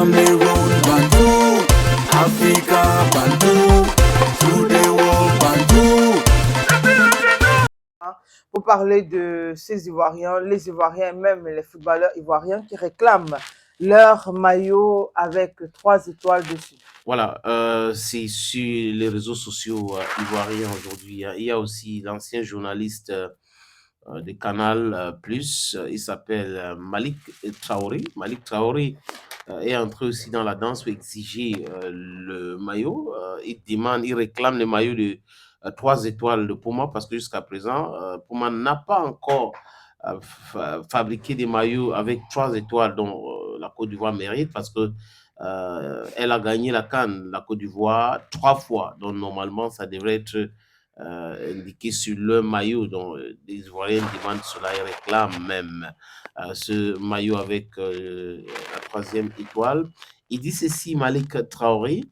Cameroon, Bantou, Africa, Bantou, through the world, Bantou. Pour parler de ces Ivoiriens, les Ivoiriens, même les footballeurs ivoiriens qui réclament leur maillot avec 3 étoiles dessus. Voilà, c'est sur les réseaux sociaux ivoiriens aujourd'hui. Il y a aussi l'ancien journaliste de Canal Plus, il s'appelle Malik Traoré. Malik Traoré est entré aussi dans la danse pour exiger le maillot. Il réclame le maillot de 3 étoiles de Puma parce que jusqu'à présent, Puma n'a pas encore fabriqué des maillots avec 3 étoiles dont la Côte d'Ivoire mérite parce que elle a gagné la CAN, la Côte d'Ivoire, 3 fois. Donc normalement, ça devrait être indiqué sur le maillot. Donc les Ivoiriens demandent cela et réclament même ce maillot avec la 3e étoile. Il dit ceci, Malik Traoré,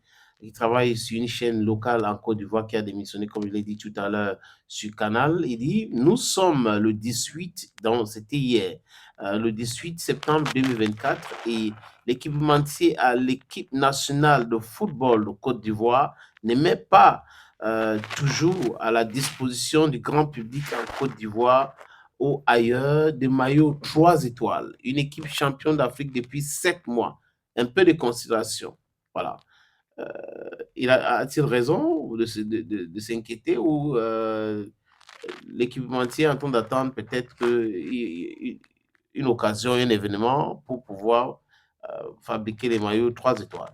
il travaille sur une chaîne locale en Côte d'Ivoire qui a démissionné, comme je l'ai dit tout à l'heure, sur Canal. Il dit, nous sommes le 18, donc c'était hier, le 18 septembre 2024 et l'équipementier à l'équipe nationale de football de Côte d'Ivoire ne met pas toujours à la disposition du grand public en Côte d'Ivoire ou ailleurs des maillots 3 étoiles. Une équipe championne d'Afrique depuis 7 mois. Un peu de considération. Voilà. A-t-il raison de s'inquiéter ou l'équipementier est en train d'attendre peut-être une occasion, un événement pour pouvoir fabriquer les maillots 3 étoiles?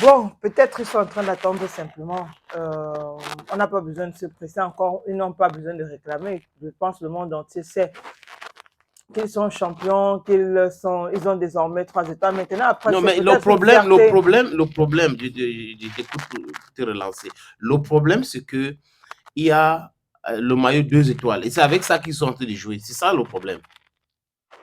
Bon, peut-être ils sont en train d'attendre simplement. On n'a pas besoin de se presser encore. Ils n'ont pas besoin de réclamer. Je pense que le monde entier sait qu'ils sont champions, ils ont désormais 3 étoiles. Maintenant, après, non, mais le problème, je t'écoute pour te relancer. Le problème, c'est que il y a le maillot 2 étoiles. Et c'est avec ça qu'ils sont en train de jouer. C'est ça le problème.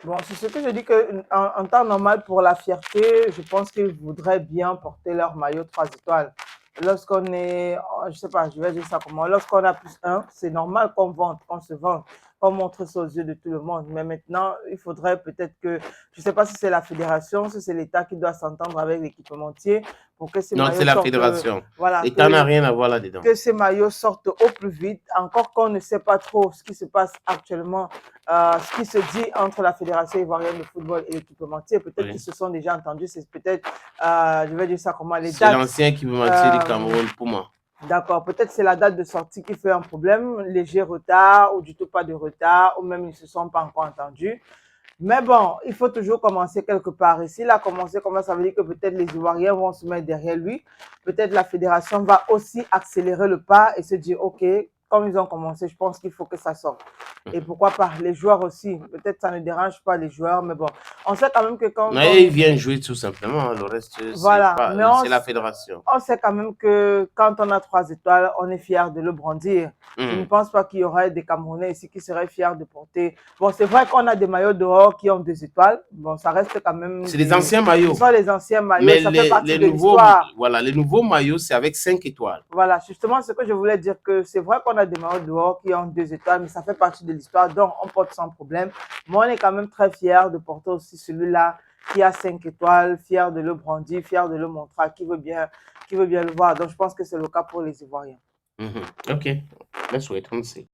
Bon, c'est ce que je dis qu'en temps normal, pour la fierté, je pense qu'ils voudraient bien porter leur maillot 3 étoiles. Lorsqu'on est, je sais pas, je vais dire ça comment, lorsqu'on a plus 1, c'est normal qu'on vende, qu'on se vende, qu'on montre ça aux yeux de tout le monde. Mais maintenant, il faudrait peut-être que, je sais pas si c'est la fédération, si c'est l'État qui doit s'entendre avec l'équipementier pour que ces Non, maillots c'est la sortent, fédération. voilà, L'État n'a rien à voir là-dedans. que ces maillots sortent au plus vite, encore qu'on ne sait pas trop ce qui se passe actuellement, ce qui se dit entre la Fédération ivoirienne de football et l'équipementier. Peut-être Oui. qu'ils se sont déjà entendus, c'est peut-être, je vais dire ça comment, les C'est dates. l'ancien équipementier du Cameroun, Puma. D'accord, peut-être c'est la date de sortie qui fait un problème, léger retard ou du tout pas de retard, ou même ils ne se sont pas encore entendus. Mais bon, il faut toujours commencer quelque part. Et s'il a commencé comme ça veut dire que peut-être les Ivoiriens vont se mettre derrière lui. Peut-être la fédération va aussi accélérer le pas et se dire, OK, comme ils ont commencé, je pense qu'il faut que ça sorte. Et pourquoi pas les joueurs aussi. Peut-être ça ne dérange pas les joueurs, mais bon, on sait quand même que quand... Mais ils viennent jouer tout simplement. Le reste, voilà, c'est la fédération. On sait quand même que quand on a 3 étoiles, on est fier de le brandir. Je ne pense pas qu'il y aurait des Camerounais ici qui seraient fiers de porter. Bon, c'est vrai qu'on a des maillots dehors qui ont 2 étoiles. Bon, ça reste quand même. C'est les anciens maillots. Ce sont les anciens maillots. Mais ça fait partie de l'histoire. Voilà, les nouveaux maillots, c'est avec 5 étoiles. Voilà, justement, ce que je voulais dire, que c'est vrai qu'on a des maillots dehors qui ont 2 étoiles, mais ça fait partie de l'histoire, donc on porte sans problème. Mais on est quand même très fiers de porter aussi celui-là qui a 5 étoiles, fier de le brandir, fier de le montrer, qui veut bien le voir. Donc je pense que c'est le cas pour les Ivoiriens. OK, let's wait and see.